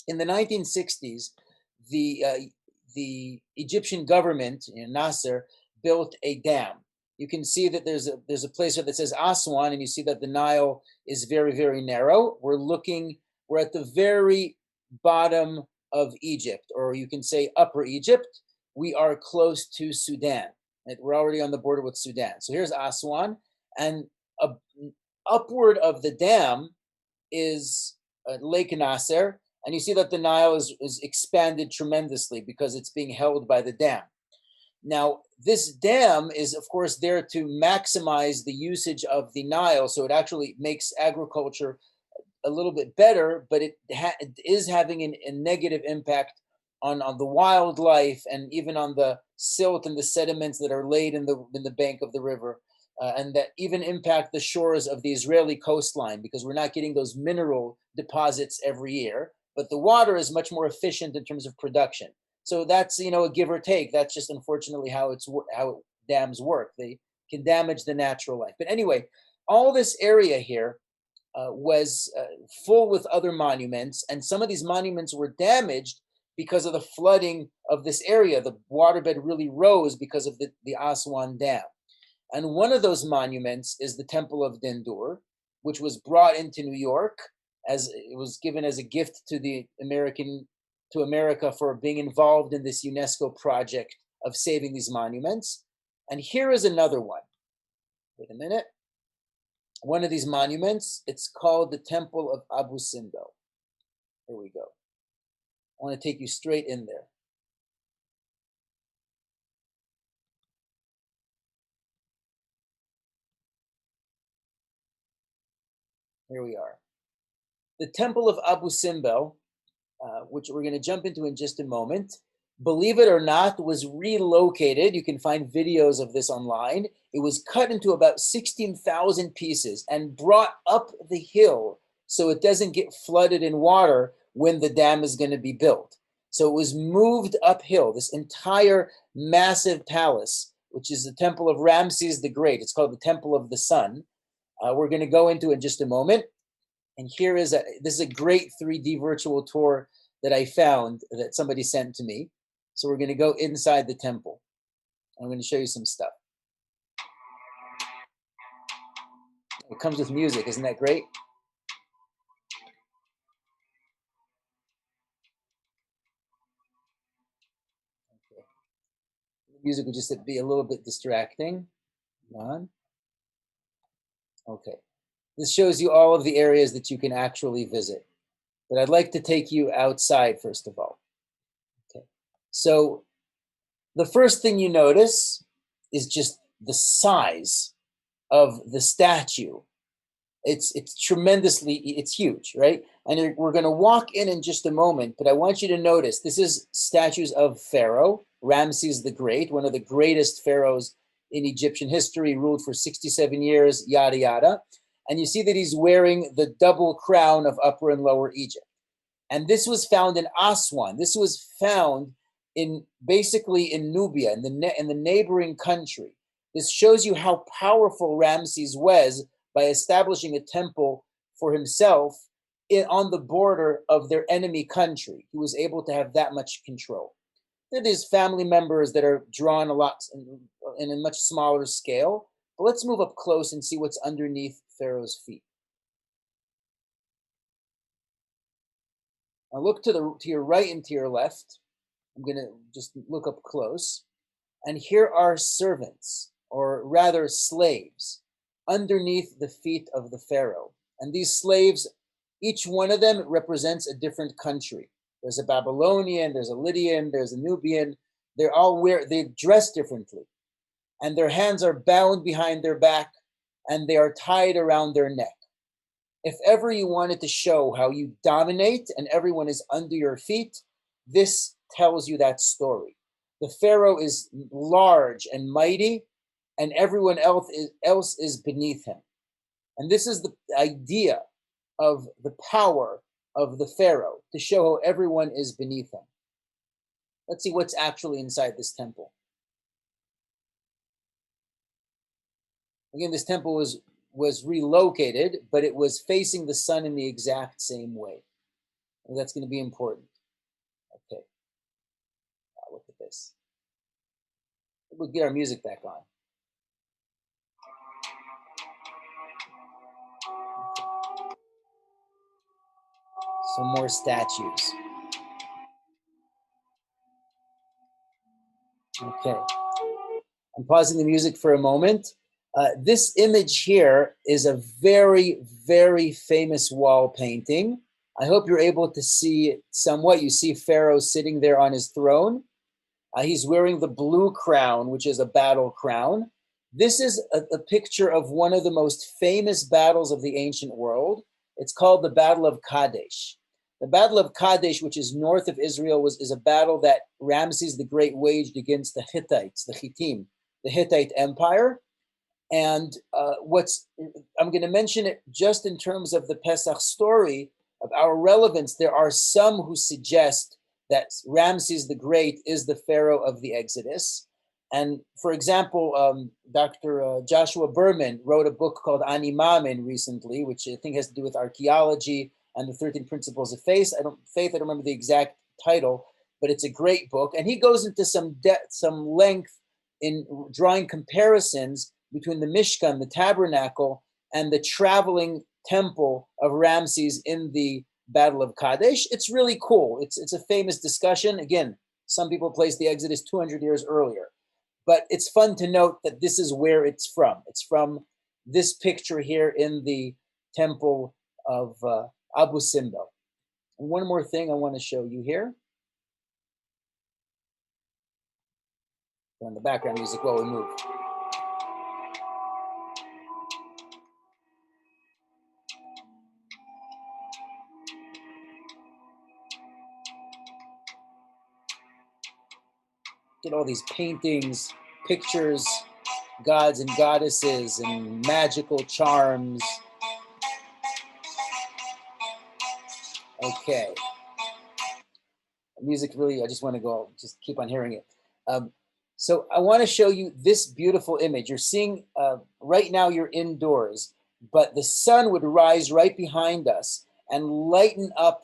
In the 1960s, the Egyptian government, Nasser, built a dam. You can see that there's a place that says Aswan, and you see that the Nile is very, very narrow. We're at the very bottom of Egypt, or you can say Upper Egypt. We are close to Sudan. We're already on the border with Sudan. So here's Aswan, and upward of the dam is Lake Nasser, and you see that the Nile is expanded tremendously because it's being held by the dam. Now, this dam is, of course, there to maximize the usage of the Nile, so it actually makes agriculture a little bit better, but it is having a negative impact on the wildlife and even on the silt and the sediments that are laid in the bank of the river, and that even impact the shores of the Israeli coastline because we're not getting those mineral deposits every year, but the water is much more efficient in terms of production. So that's a give or take. That's just unfortunately how dams work. They can damage the natural life. But anyway, all this area here was full with other monuments, and some of these monuments were damaged because of the flooding of this area. The waterbed really rose because of the Aswan Dam. And one of those monuments is the Temple of Dendur, which was brought into New York as it was given as a gift to America for being involved in this UNESCO project of saving these monuments. And here is another one. Wait a minute. One of these monuments, it's called the Temple of Abu Simbel. Here we go. I want to take you straight in there. Here we are. The Temple of Abu Simbel, which we're going to jump into in just a moment, believe it or not, was relocated. You can find videos of this online. It was cut into about 16,000 pieces and brought up the hill so it doesn't get flooded in water when the dam is going to be built. So it was moved uphill, this entire massive palace, which is the Temple of Ramses the Great. It's called the Temple of the Sun. We're going to go into in just a moment. And this is a great 3D virtual tour that I found that somebody sent to me. So we're going to go inside the temple. I'm going to show you some stuff. It comes with music, isn't that great? Music would just be a little bit distracting. On. Okay. This shows you all of the areas that you can actually visit. But I'd like to take you outside first of all. Okay. So the first thing you notice is just the size of the statue. It's tremendously, it's huge, right? And we're going to walk in just a moment, but I want you to notice this is statues of Pharaoh, Ramses the Great, one of the greatest pharaohs in Egyptian history, ruled for 67 years, yada, yada. And you see that he's wearing the double crown of Upper and Lower Egypt. And this was found in Aswan. This was found in basically in Nubia, in the neighboring country. This shows you how powerful Ramses was by establishing a temple for himself on the border of their enemy country. He was able to have that much control. There is family members that are drawn a lot in a much smaller scale. But let's move up close and see what's underneath Pharaoh's feet. Now look to your right and to your left. I'm going to just look up close. And here are servants, or rather slaves, underneath the feet of the Pharaoh. And these slaves, each one of them represents a different country. There's a Babylonian, there's a Lydian, there's a Nubian. They dress differently. And their hands are bound behind their back, and they are tied around their neck. If ever you wanted to show how you dominate and everyone is under your feet, this tells you that story. The Pharaoh is large and mighty, and everyone else is beneath him. And this is the idea of the power of the Pharaoh, to show how everyone is beneath him. Let's see what's actually inside this temple. Again, this temple was relocated, but it was facing the sun in the exact same way. And that's going to be important. Okay. Look at this. We'll get our music back on. Some more statues. Okay. I'm pausing the music for a moment. This image here is a very, very famous wall painting. I hope you're able to see it somewhat. You see Pharaoh sitting there on his throne. He's wearing the blue crown, which is a battle crown. This is a picture of one of the most famous battles of the ancient world. It's called the Battle of Kadesh. The Battle of Kadesh, which is north of Israel, is a battle that Ramses the Great waged against the Hittites, the Hittim, the Hittite Empire. And I'm going to mention it just in terms of the Pesach story of our relevance. There are some who suggest that Ramses the Great is the Pharaoh of the Exodus. And for example, Dr. Joshua Berman wrote a book called Ani Maamin recently, which I think has to do with archaeology and the 13 Principles of Faith. I don't remember the exact title, but it's a great book. And he goes into some length in drawing comparisons between the Mishkan, the tabernacle, and the traveling temple of Ramses in the Battle of Kadesh. It's really cool. It's a famous discussion. Again, some people place the Exodus 200 years earlier, but it's fun to note that this is where it's from. It's from this picture here in the temple of Abu Simbel. And one more thing I want to show you here. On the background music while we move. Get all these paintings, pictures, gods and goddesses, and magical charms. Okay. Music really, I just want to go, just keep on hearing it. So I want to show you this beautiful image. You're seeing, right now you're indoors, but the sun would rise right behind us and lighten up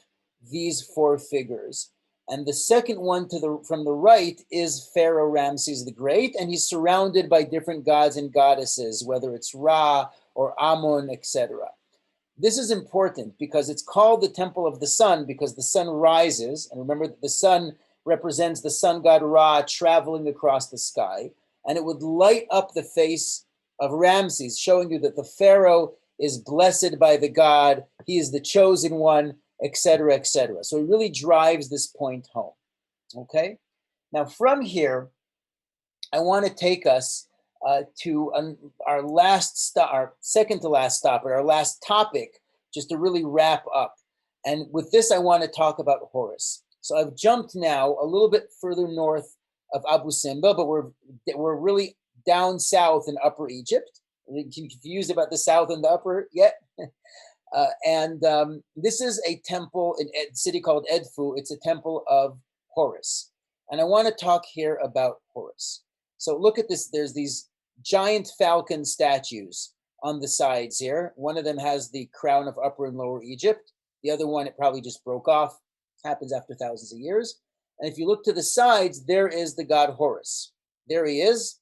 these four figures. And the second one from the right is Pharaoh Ramses the Great, and he's surrounded by different gods and goddesses, whether it's Ra or Amun, etc. This is important because it's called the Temple of the Sun because the sun rises. And remember that the sun represents the sun god Ra traveling across the sky, and it would light up the face of Ramses, showing you that the pharaoh is blessed by the god, he is the chosen one, etc., etc. So it really drives this point home. Okay, now from here, I want to take us to our last stop, our second to last stop, or our last topic, just to really wrap up. And with this, I want to talk about Horus. So I've jumped now a little bit further north of Abu Simbel, but we're really down south in Upper Egypt. Are you confused about the south and the upper yet? And this is a temple in a city called Edfu. It's a temple of Horus. And I want to talk here about Horus. So look at this. There's these giant falcon statues on the sides here. One of them has the crown of Upper and Lower Egypt. The other one, it probably just broke off. It happens after thousands of years. And if you look to the sides, there is the god Horus. There he is,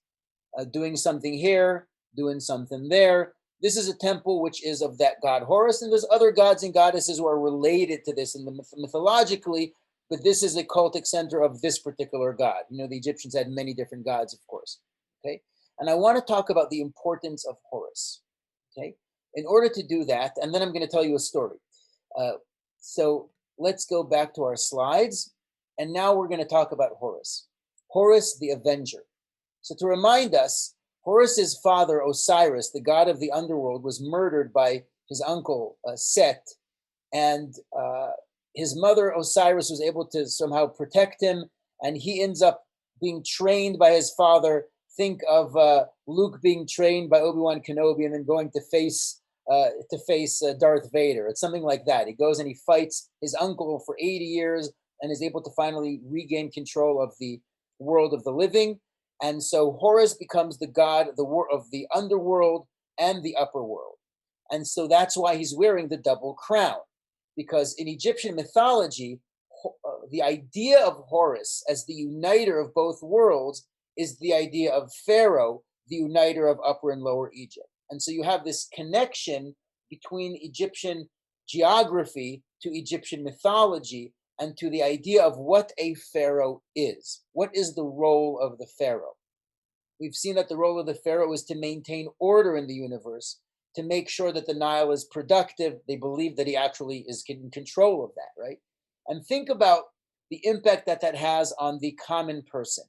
doing something here, doing something there. This is a temple which is of that god Horus, and there's other gods and goddesses who are related to this in the mythologically, but this is a cultic center of this particular god. You know, the Egyptians had many different gods, of course. Okay, and I want to talk about the importance of Horus. Okay, in order to do that, and then I'm going to tell you a story. So let's go back to our slides, and now we're going to talk about Horus. Horus the Avenger. So to remind us, Horus's father, Osiris, the god of the underworld, was murdered by his uncle, Set, and his mother, Osiris, was able to somehow protect him, and he ends up being trained by his father. Think of Luke being trained by Obi-Wan Kenobi and then going to face Darth Vader. It's something like that. He goes and he fights his uncle for 80 years and is able to finally regain control of the world of the living. And so Horus becomes the god of the underworld and the upper world. And so that's why he's wearing the double crown. Because in Egyptian mythology, the idea of Horus as the uniter of both worlds is the idea of Pharaoh, the uniter of Upper and Lower Egypt. And so you have this connection between Egyptian geography to Egyptian mythology and to the idea of what a pharaoh is. What is the role of the pharaoh? We've seen that the role of the pharaoh is to maintain order in the universe, to make sure that the Nile is productive. They believe that he actually is in control of that, right? And think about the impact that that has on the common person.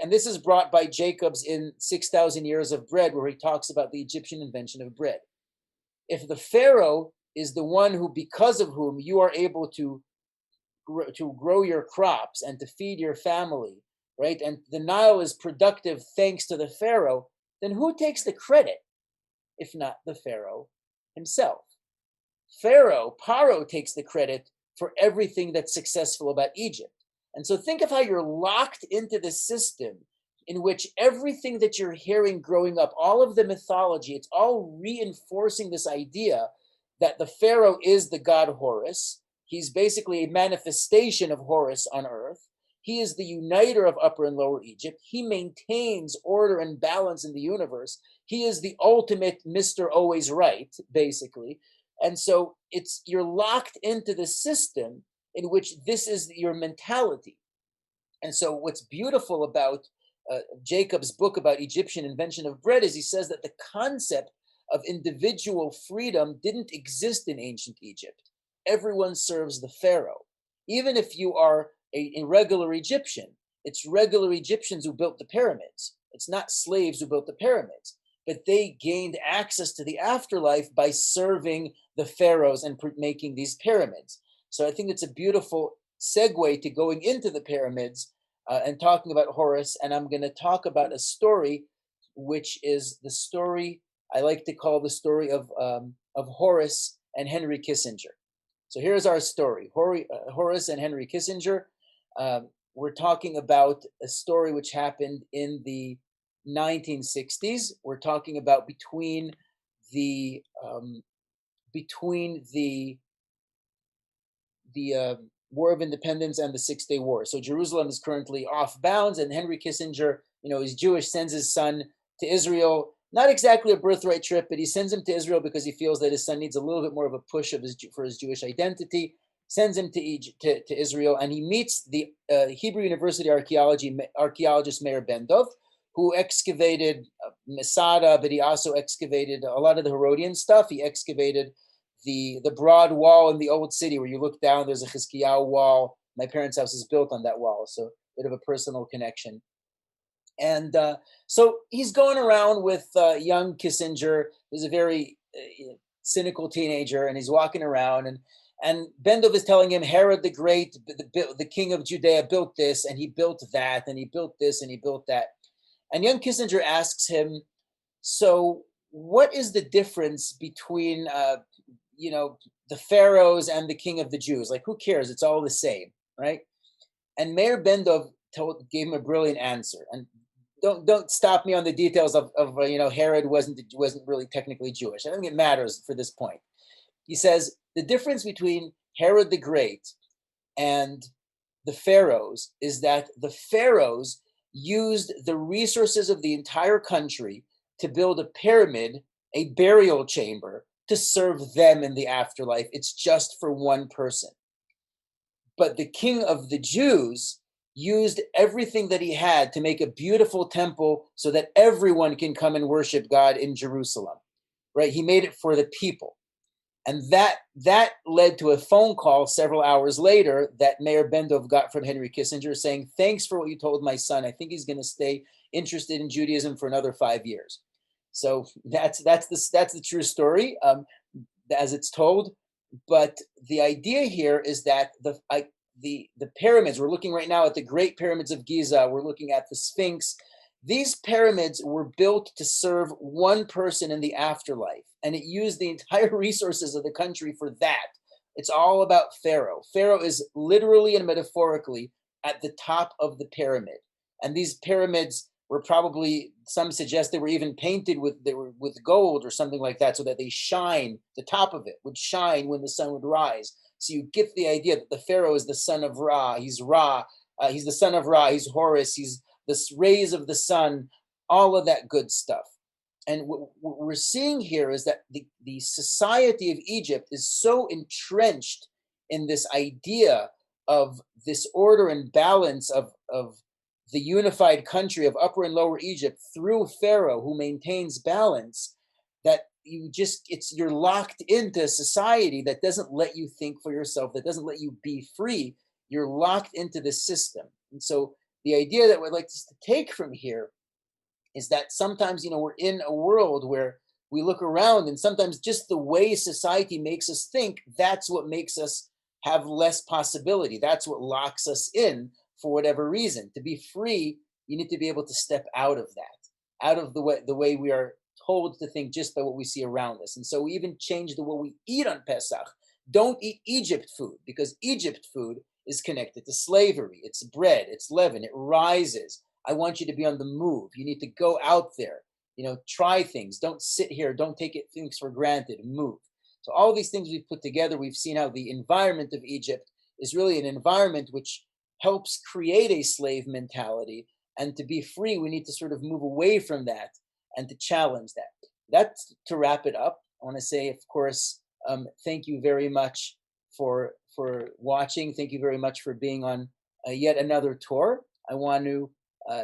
And this is brought by Jacobs in 6,000 Years of Bread, where he talks about the Egyptian invention of bread. If the pharaoh is the one who, because of whom you are able to grow your crops and to feed your family, right? And the Nile is productive thanks to the pharaoh, then who takes the credit if not the pharaoh himself? Paro takes the credit for everything that's successful about Egypt. And so think of how you're locked into the system in which everything that you're hearing growing up, all of the mythology, it's all reinforcing this idea that the pharaoh is the god Horus. He's basically a manifestation of Horus on earth. He is the uniter of Upper and Lower Egypt. He maintains order and balance in the universe. He is the ultimate Mr. Always Right, basically. And so you're locked into the system in which this is your mentality. And so what's beautiful about Jacob's book about Egyptian invention of bread is he says that the concept of individual freedom didn't exist in ancient Egypt. Everyone serves the pharaoh. Even if you are a regular Egyptian, it's regular Egyptians who built the pyramids. It's not slaves who built the pyramids, but they gained access to the afterlife by serving the pharaohs and making these pyramids. So I think it's a beautiful segue to going into the pyramids and talking about Horus. And I'm going to talk about a story, which is the story I like to call the story of Horus and Henry Kissinger. So here's our story: Horus and Henry Kissinger. We're talking about a story which happened in the 1960s. We're talking about between the War of Independence and the Six-Day War. So Jerusalem is currently off bounds, and Henry Kissinger, he's Jewish, sends his son to Israel. Not exactly a birthright trip, but he sends him to Israel because he feels that his son needs a little bit more of a push for his Jewish identity. sends him to Egypt, to Israel, and he meets the Hebrew University archaeologist Meir Bendov, who excavated Masada, but he also excavated a lot of the Herodian stuff. He excavated the broad wall in the old city where you look down. There's a Chizkiyahu wall. My parents' house is built on that wall, so a bit of a personal connection. And so he's going around with young Kissinger, who's a very cynical teenager, and he's walking around, and Bendov is telling him Herod the Great, the king of Judea, built this, and he built that, and he built this, and he built that. And young Kissinger asks him, so what is the difference between, the pharaohs and the king of the Jews? Like, who cares? It's all the same, right? And Meir Bendov gave him a brilliant answer. And don't stop me on the details of Herod wasn't really technically Jewish. I don't think it matters for this point. He says the difference between Herod the Great and the pharaohs is that the pharaohs used the resources of the entire country to build a pyramid, a burial chamber, to serve them in the afterlife. It's just for one person. But the king of the Jews used everything that he had to make a beautiful temple so that everyone can come and worship God in Jerusalem, right? He made it for the people. And that led to a phone call several hours later that Meir Bendov got from Henry Kissinger saying, thanks for what you told my son. I think he's going to stay interested in Judaism for another 5 years. So that's the true story as it's told. But the idea here is that the pyramids, we're looking right now at the Great Pyramids of Giza, we're looking at the Sphinx. These pyramids were built to serve one person in the afterlife, and it used the entire resources of the country for that. It's all about Pharaoh. Pharaoh is literally and metaphorically at the top of the pyramid. And these pyramids were probably, some suggest they were even painted with gold or something like that, so that they shine, the top of it would shine when the sun would rise. So you get the idea that the Pharaoh is the son of Ra. He's the son of Ra. He's Horus. He's the rays of the sun, all of that good stuff. And what we're seeing here is that the society of Egypt is so entrenched in this idea of this order and balance of the unified country of Upper and Lower Egypt through Pharaoh, who maintains balance, that you're locked into a society that doesn't let you think for yourself, that doesn't let you be free. You're locked into the system. And so the idea that we'd like to take from here is that sometimes, we're in a world where we look around, and sometimes just the way society makes us think, that's what makes us have less possibility. That's what locks us in for whatever reason. To be free, you need to be able to step out of that, out of the way we are told to think just by what we see around us. And so we even changed the way we eat on Pesach. Don't eat Egypt food, because Egypt food is connected to slavery. It's bread, it's leaven, it rises. I want you to be on the move. You need to go out there, try things. Don't sit here. Don't take things for granted. Move. So all these things we've put together, we've seen how the environment of Egypt is really an environment which helps create a slave mentality. And to be free, we need to sort of move away from that and to challenge that. That's to wrap it up. I want to say, of course, thank you very much for watching. Thank you very much for being on yet another tour. I want to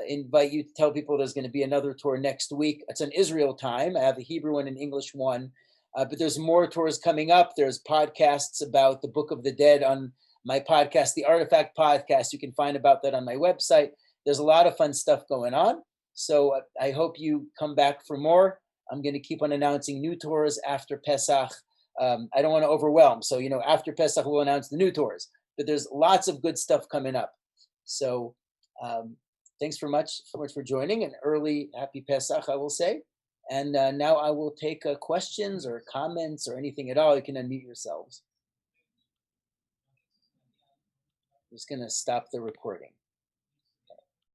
invite you to tell people there's going to be another tour next week. It's an Israel time. I have a Hebrew one and English one, but there's more tours coming up. There's podcasts about the Book of the Dead on my podcast, the Artifact Podcast. You can find about that on my website. There's a lot of fun stuff going on. So I hope you come back for more. I'm going to keep on announcing new tours after Pesach. I don't want to overwhelm. So, after Pesach, we'll announce the new tours. But there's lots of good stuff coming up. So thanks so much for joining. An early happy Pesach, I will say. And now I will take questions or comments or anything at all. You can unmute yourselves. I'm just going to stop the recording.